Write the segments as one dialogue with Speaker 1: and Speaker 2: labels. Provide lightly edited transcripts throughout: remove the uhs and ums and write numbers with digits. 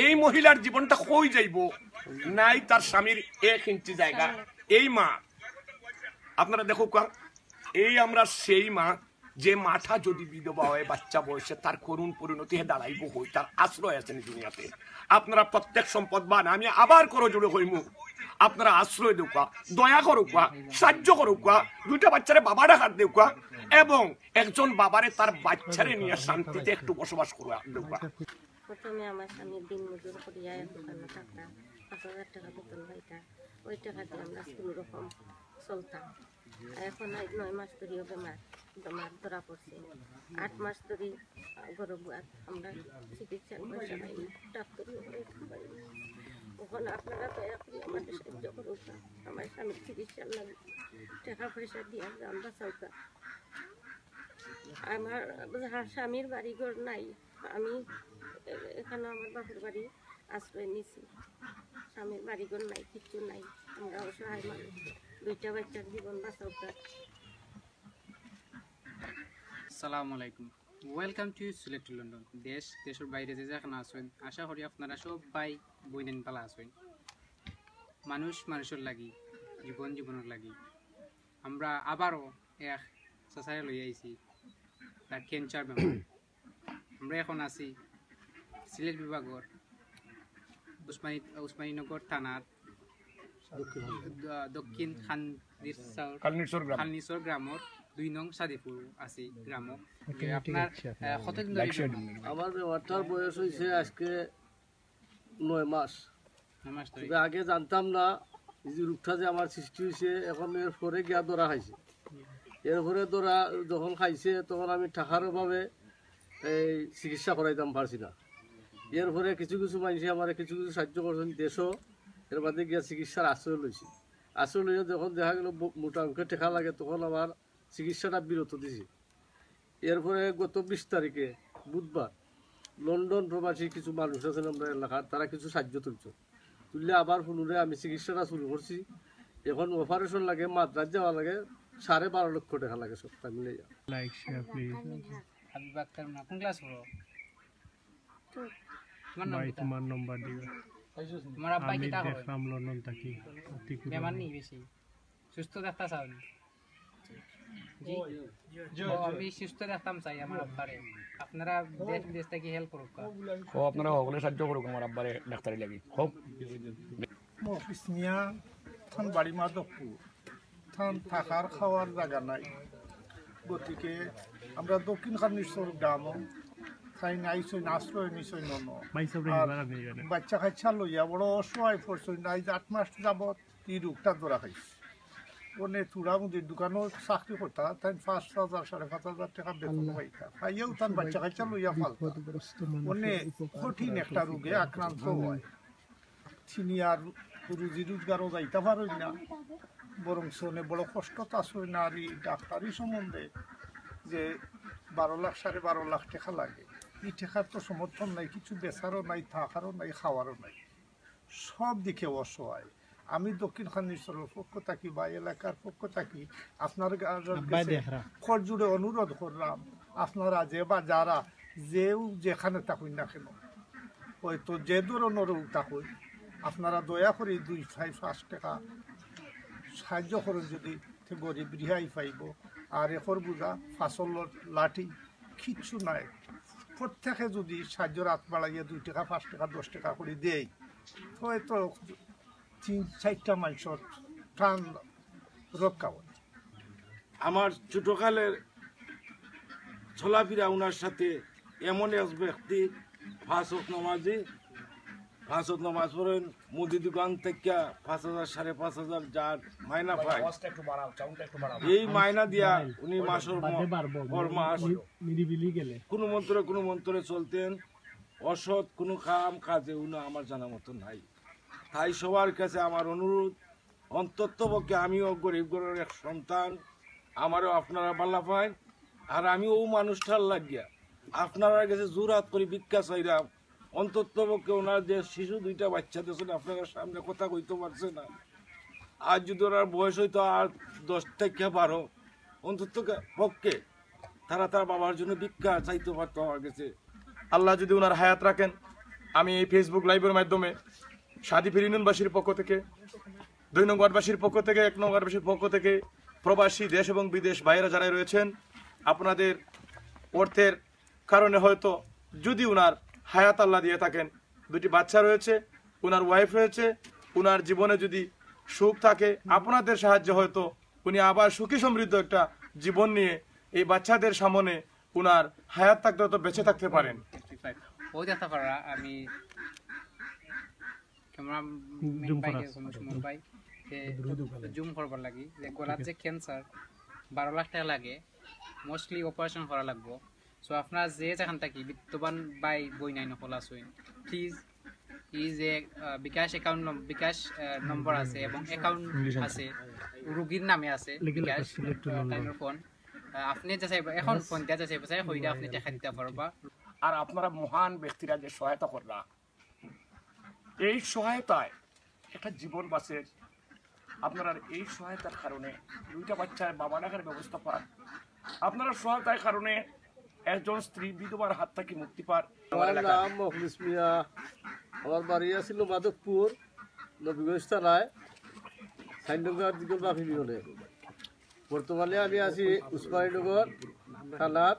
Speaker 1: এই মহিলার জীবনটা কই যাইব, নাই তার স্বামীর 1 ইঞ্চি জায়গা। এই মা আপনারা দেখো, এই আমরা সেই মা যে মাঠা যদি বিধবা হয় বাচ্চা বয়সে, তার করুণ পরিণতি দাঁড়াইব হই, তার আশ্রয় আছেন দুনিয়াতে। আপনারা প্রত্যেক সম্পদবান, আমি আবার করো জুড়ে হইমু, আপনারা আশ্রয় দেউকা, দয়া করুকা, সাহায্য করুকা, 2টা বাচ্চারে বাবাটা হাত দেউকা, এবং একজন বাবারে তার বাচ্চারে নিয়ে শান্তিতে একটু বসবাস করুকা দেউকা।
Speaker 2: প্রথমে আমার স্বামী দিন মজুর করিয়া দোকানে থাকতাম, 5,000 টাকা বেতন পাইতাম। ওই টাকা দিয়ে আমরা কোনো রকম চলতাম। এখন 9 মাস ধরেও বেমার ধরা পড়ছে। 8 মাস ধরে গর্ভপাত, আমরা চিকিৎসার পয়সা পাইনি, ডাক্তারিও পাইনি। এখন আপনারা দয়া করে আমাদের সাহায্য করুক, আমার স্বামীর চিকিৎসার লাগে টাকা পয়সা দিয়ে আমরা চলতাম। আমার স্বামীর বাড়িঘর নাই, আমি এখানে আমার বাপের বাড়ি আশ্রয় নিছি। স্বামীর বাড়িঘর নাই, কিচ্ছু নাই, আমরা অসহায় মানুষ, 2টা বাচ্চার জীবন বাঁচাওতা।
Speaker 3: আসসালামু আলাইকুম, welcome to Sylhet to London. দেশের বাইরে যে যেখানে আছেন, আশা করি আপনারা সবাই বইনেন পালা আছেন। মানুষের লাগি, জীবনের লাগি আমরা আবারও এক চাচারে লই আইছি, তার ক্যান্সার বেমার। আমরা এখন আছি সিলেট বিভাগের উসমানীনগর থানার দক্ষিণ খালনিচর গ্রামের 2 নং সাদিপুর আছি গ্রাম। আপনার কতদিন ধরে
Speaker 4: আমার বেমারটার বয়স হয়েছে আজকে 9 মাস। আগে জানতাম না যে রোগটা যে আমার সৃষ্টি হয়েছে, এখন এর পরে গিয়া দরা খাইছে। এরপরে দরা যখন খাইছে তখন আমি টাকার অভাবে এই চিকিৎসা করাইতাম পারছি না। এরপরে কিছু মানুষে আমার কিছু সাহায্য করছেন দেশও, এর বাদে গিয়া চিকিৎসার আশ্রয় লইছি। আশ্রয় লইয়া যখন দেখা গেল মোটা অঙ্কের টাকা লাগে, তখন আমার চিকিৎসাটা বিরত দিছি। এরপরে গত 20 তারিখে বুধবার লন্ডন প্রবাসী কিছু মানুষ আছেন আমরা এলাকার, তারা কিছু সাহায্য তুললে আবার পুনরায় আমি চিকিৎসাটা শুরু করছি। এখন অপারেশন লাগে, মাদ্রাজ যাওয়া লাগে, 12.5 লক্ষ টাকা লাগে সপ্তাহ মিলে।
Speaker 5: তোমার নম্বর দিবে, আমি দেখলাম লন্ডন থাকি,
Speaker 3: সুস্থ দেখতে চান? আমি সুস্থ দেখতাম চাই আমার আব্বারে, আপনারা দেশ থেকে হেল্প করুক,
Speaker 1: আপনারা সকলে সাহায্য করুক আমার আব্বারে ডাক্তারি লাগি। হোক
Speaker 6: মফিসমিয়া থান বাড়ি মাধবপুর, থান থাকার খাওয়ার জায়গা নাই, গতিকে আমরা দক্ষিণ খালনিচর গ্রাম তাই নাইছই আশ্রয় নিছই নন। বাচ্চা কাচ্চা লইয়া বড় অসহায় পড়ছই নাই। 8 মাস যাবৎ এই রোগটা ধরা খাইছে। ওনে চূড়া মুদির দোকানও চাকরি করতা, তাই 5,000 5,500 টাকা বেতন পাইতা, পাইয়াও তার বাচ্চা কাচ্চা লইয়া ফালতা। ওনে কঠিন একটা রোগে আক্রান্ত হয়, তিনি আর রুজি রোজগারও যাইতে পারই না, বরং শোনে বড় কষ্ট আসই না। আর এই ডাক্তারি সম্বন্ধে যে 12 লাখ 12.5 লাখ টাকা লাগে, এই টাকার তো সমর্থন নাই, কিছু বেচারও নাই, থাকারও নাই, খাওয়ারও নাই, সব দিকে অসহায়। আমি দক্ষিণ খালনিচরের পক্ষ থাকি বা এলাকার পক্ষ থাকি আপনার খর জুড়ে অনুরোধ করলাম, আপনারা যে বা যারা যেও যেখানে থাকুন না কেন, হয়তো যে ধরনের থাকুন, আপনারা দয়া করে 2-5 টাকা সাহায্য করুন, যদি গরিব রিহাই পাইব। আর এখর বোঝা ফাসলের লাঠি কিচ্ছু নাই, প্রত্যেকে যদি সাহায্যের হাত বাড়াইয়া 2 টাকা 5 টাকা 10 টাকা করে দেয়, হয়তো 3-4টা মানুষের প্রাণ রক্ষা হয়।
Speaker 7: আমার ছোটকালের চলাফেরা ওনার সাথে এমন এক ব্যক্তি, 5 ওয়াক্ত নামাজ পড়েন, মুদি দোকান থেকে 5,000 5,500 যার মাইনা পায়, এই মাইনা দিয়া উনি মাসের মাস কোনো মন্ত্রে চলতেন। অসৎ কোনো কাজে উনি আমার জানা মতো নাই। তাই সবার কাছে আমার অনুরোধ, অন্ততপক্ষে আমিও গরিব ঘরের এক সন্তান, আমারও আপনারা বাল্লা পায়, আর আমিও ও মানুষটার লাগিয়া আপনারা কাছে জোর হাত করে ভিক্ষা চাইলাম। অন্ততপক্ষে ওনার যে শিশু 2টা বাচ্চা দিয়েছেন, আপনারা সামনে কথা কইতে পারছে না, আর যদি ওনার বয়স হইতো আর 10 থেকে 12, অন্তত পক্ষে তার বাবার জন্য ভিক্ষা চাইতে পারতো আমার কাছে।
Speaker 8: আল্লাহ যদি ওনার হায়াত রাখেন,
Speaker 1: আমি এই ফেসবুক লাইভের মাধ্যমে সাদিফির ইউনিয়নবাসীর পক্ষ থেকে 2 নং ওয়ার্ডবাসীর পক্ষ থেকে 1 নং ওয়ার্ডবাসীর পক্ষ থেকে প্রবাসী দেশ এবং বিদেশ বাইরে যারা রয়েছেন, আপনাদের অর্থের কারণে হয়তো যদি উনার হায়াত আল্লাহ দিয়ে থাকেন, 2টি বাচ্চা রয়েছে, উনার ওয়াইফ রয়েছে, উনার জীবনে যদি সুখ থাকে, আপনাদের সাহায্যে হয়তো উনি আবার সুখী সমৃদ্ধ একটা জীবন নিয়ে এই বাচ্চাদের সামনে উনার হায়াত থাকতে হয়তো বেঁচে থাকতে পারেন।
Speaker 3: ওই দেখা পারা আমি ক্যামেরা ভাই জুম করবার লাগি যে গলার যে ক্যান্সার 12 লাখ টাকা লাগে, মোস্টলি অপারেশন করা লাগবো। সো আপনার যে যেখান থাকি বিত্তবান বাই বই নাই নকল আসুন, প্লিজ যে বিকাশ অ্যাকাউন্ট বিকাশ নম্বর আছে এবং অ্যাকাউন্ট আছে, রোগীর নামে আছে বিকাশ ফোন, আপনি যাচাই এখন ফোন দিয়া যাচাই বাছাই হইলে আপনি দেখা দিতে পারবা।
Speaker 1: আর আপনারা মহান ব্যক্তিরা যে সহায়তা কররা, এই সহায়তায় একটা জীবন বাঁচে। আপনারা এই সহায়তার কারণে 2টা বাচ্চার বাবা ডাকার ব্যবস্থা পান, আপনারা সহায়তার কারণে একজন স্ত্রী বিধবার হাত থেকে মুক্তি পান।
Speaker 4: আমার নাম মখলিস মিয়া, আমার বাড়ি আছিল মাধবপুর নবীগঞ্জ থানায় সাইনগর দিগল বাফি বিহনে। বর্তমানে আমি আছি উসমানীনগর থানার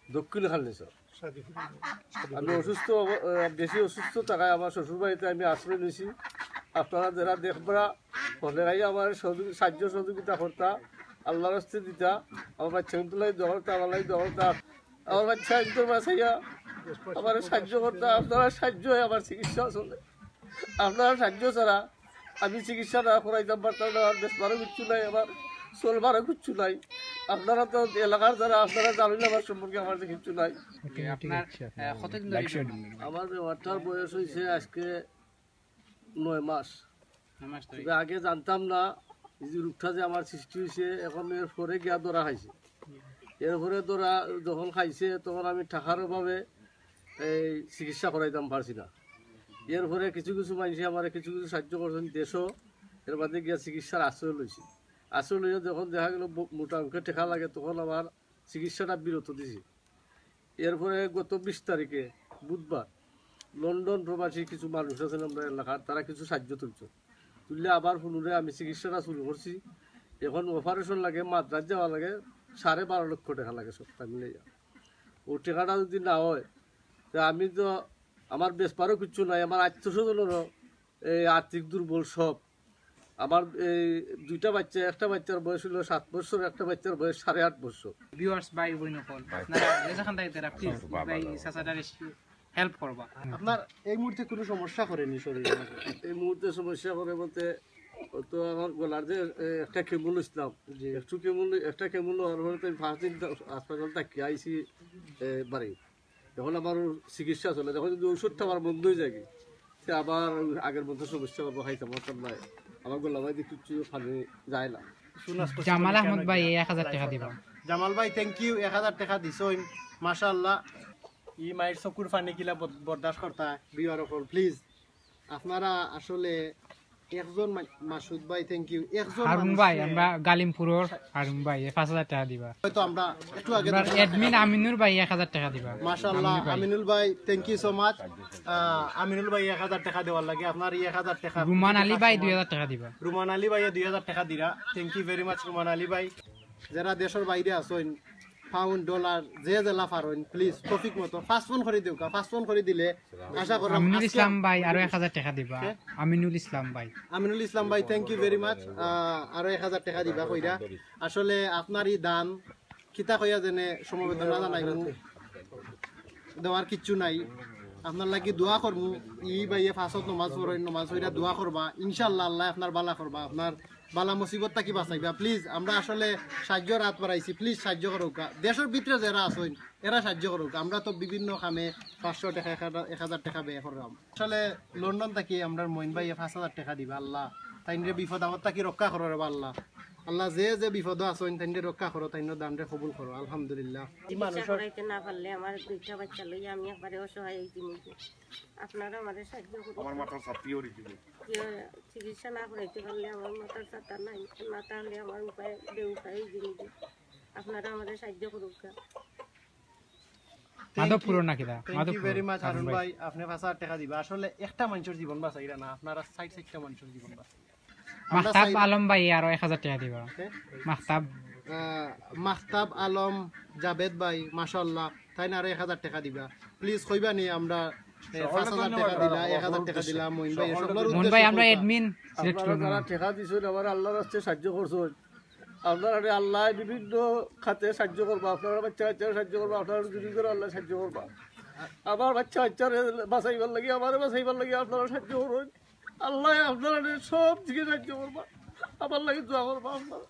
Speaker 4: দক্ষিণ খালনেশ্বর। আমি বেশি অসুস্থ থাকায় আমার শ্বশুরবাড়িতে আমি আশ্রয় নিয়েছি। আপনারা যারা দেখবা হলে আমার সাহায্য সহযোগিতা করতা, আল্লাহর হস্তে দিতা, আমার বাচ্চা কিন্তু দৌড়তা, আমার লাই দৌড়তা, আমার বাচ্চা কিন্তু বাঁচাইয়া আমার সাহায্য করতা। আপনারা সাহায্য হয় আমার চিকিৎসা চলে, আপনারা সাহায্য ছাড়া আমি চিকিৎসা না করাইতাম পারতাম না। আমার বেশবারও কিচ্ছু নাই, আমার চলবারও কিচ্ছু নাই। আপনারা তো এলাকার যারা আপনারা জানেন আমার সম্পর্কে, আমার যে কিচ্ছু নাই। আমার বেমারটার বয়স হয়েছে আজকে 9 মাস। আগে জানতাম না যে রোগটা যে আমার সৃষ্টি হয়েছে, এখন এর পরে গিয়া দৌড়া খাইছে। এরপরে দৌড়া যখন খাইছে তখন আমি টাকার অভাবে এই চিকিৎসা করাইতাম পারছি না। এরপরে কিছু কিছু মানুষে আমার কিছু কিছু সাহায্য করছেন দেশও, এর বাদে গিয়া চিকিৎসার আশ্রয় লইছি। আশ্রয় লইয়া যখন দেখা গেল মোটা অঙ্কের টাকা লাগে, তখন আমার চিকিৎসাটা বিরত দিছি। এরপরে গত 20 তারিখে বুধবার লন্ডন প্রবাসী কিছু মানুষ আছেন আমরা এলাকার, তারা কিছু সাহায্য তুললে আবার পুনরায় আমি চিকিৎসাটা শুরু করছি। এখন অপারেশন লাগে, মাদ্রাজ যাওয়া লাগে, 12.5 লক্ষ টাকা লাগে সপ্তাহ মিলে। ও টাকাটা যদি না হয় তা আমি তো আমার বেশপারও কিচ্ছু নাই, আমার আত্মীয়স্বজনেরও এই আর্থিক দুর্বল সব। আমার এই 2টা বাচ্চা, একটা বাচ্চার বয়স হলো 7 বছর, একটা বাচ্চার বয়স 8.5 বছর।
Speaker 3: ভিউয়ার্স বাই বই নকল আপনারা যেখান থেকে তারা প্লিজ বাই সাসাটারে হেল্প করবা।
Speaker 5: আপনার এই মুহূর্তে কোনো সমস্যা করেনি শরীরে?
Speaker 4: এই মুহূর্তে সমস্যা করে বলতে তো আমার গলার যে একটা কেমুল ইসলাম, একটা কেমুল হওয়ার পরে তো 5 দিন হাসপাতাল থাকি আইসি বাড়ি। যখন আমার চিকিৎসা চলে, যখন যদি ওষুধটা আমার বন্ধ হয়ে যায়, সে আবার আগের মতো সমস্যা করবো, খাইতাম নাই, আমার গলা ভাই কিছু পানি যায় না।
Speaker 3: জামাল আহমদ ভাই 1000 টাকা দিবা।
Speaker 5: জামাল ভাই থ্যাংক ইউ, 1000 টাকা দিছইন, মাশাআল্লাহ। ই মায়ের চকুর পানি কিলা বরদাস্ত করতা বিয়ার ওপর। প্লিজ আপনারা আসলে একজন মাসুদ ভাই থ্যাংক ইউ, একজন
Speaker 3: হারুন ভাই আমরা গালিমপুরের হারুন ভাই 5000 টাকা দিবা।
Speaker 5: হয়তো আমরা একটু আগে
Speaker 3: অ্যাডমিন আমিনুর ভাই 1000 টাকা দিবা।
Speaker 5: মাশাআল্লাহ আমিনুল ভাই thank you so much. Aminul ভাই 1000 টাকা দেওয়ার লাগে, আপনার 1000 টাকা।
Speaker 3: রুমান আলী ভাই 2000 টাকা দিবা।
Speaker 5: রুমান আলী ভাই 2000 টাকা দিরা, thank you very much Ruman Ali ভাই। যারা দেশের বাইরে আছেন, পাউন্ড ডলার যে জেলা পারেন প্লিজ টপিক মতো ফার্স্ট ফোন করে দিও, ফার্স্ট ফোন করে দিলে আশা করি
Speaker 3: আমিনুল ইসলাম ভাই আরো 1000 টাকা দিবা। আমিনুল ইসলাম ভাই,
Speaker 5: আমিনুল ইসলাম ভাই থ্যাংক ইউ ভেরি মাচ, আরো 1000 টাকা দিবা কইরা। আসলে আপনারই দান কিতা কইয়া জেনে সমবেদনা জানাই, দেওয়ার কিচ্ছু নাই। আপনার লাগি দোয়া করবো, ই ভাইয়ে ফাঁসত নমাজ পড়েন, নমাজ পড়া দোয়া করবা, ইনশাল্লাহ আল্লাহ আপনার বালা করবা, আপনার বালা মুসিবত থাকি বাঁচাইবা। প্লিজ আমরা আসলে সাহায্যের হাত বাড়াইছি, প্লিজ সাহায্য করুক। দেশের ভিতরে যারা আছেন এরা সাহায্য করুক। আমরা তো বিভিন্ন কামে 500 টাকা 1000 টাকা ব্যয় করলাম। আসলে লন্ডন থাকি আমরা মইন ভাই 5000 টাকা দিবা। আল্লাহ তাইনরে বিপদ আপদ থাকি রক্ষা করো রে আল্লাহ। আল্লাহ যে যে বিপদ আছেন তাইনরে রক্ষা করো, তাইনর দানরে কবুল করো। আলহামদুলিল্লাহ।
Speaker 2: চিকিৎসা করাইতে না পারলে আমার 2টা বাচ্চা লই আমি একবারে অসহায় হইছি নিজে। আপনারা আমাদের সাহায্য করুন।
Speaker 1: আমার মাথার চাপিও রেখে
Speaker 2: চিকিৎসা না করাইতে পারলে আমার মাথার চাতা নাই, না তাহলে আমার উপায় বেউপায় হইছি নিজে। আপনারা আমাদের সাহায্য করুক।
Speaker 3: মাধবপুর না কিনা
Speaker 5: thank you very much Harun ভাই, আপনি 5,000 টাকা দিবা। আসলে একটা মানুষের জীবন বাঁচাইরা না, আপনারা 60-60টা মানুষের জীবন বাঁচাই।
Speaker 3: মাহতাব আলম ভাই আরো 1000 টাকা দিবা।
Speaker 5: মাহতাব আলম জাবেদ ভাই মাশাআল্লাহ, তাই না আরো 1000 টাকা দিবা। প্লিজ কইবা নি আমরা 5,000 টাকা দিলা, 1000 টাকা দিলাম।
Speaker 3: মইন ভাই আমরা অ্যাডমিন সিলেক্ট
Speaker 4: আপনারা
Speaker 3: করব।
Speaker 4: যারা টাকা দিছেন আমার আল্লাহর রাস্তায় সাহায্য করছেন, আপনারা আল্লাহ বিভিন্ন খাতে সাহায্য করবা, আপনারা বাচ্চা বাচ্চারা সাহায্য করবা, আপনারা যদি করে আল্লাহ সাহায্য করবা। আমার বাচ্চা বাচ্চারা বাঁচাইবার লাগে, আমার বাঁচাইবার লাগে আপনারা সাহায্য করবেন। আল্লাহ আপনারা সব দিকে সাহায্য করবা, আমার লাগে দোয়া করবা আপনারা।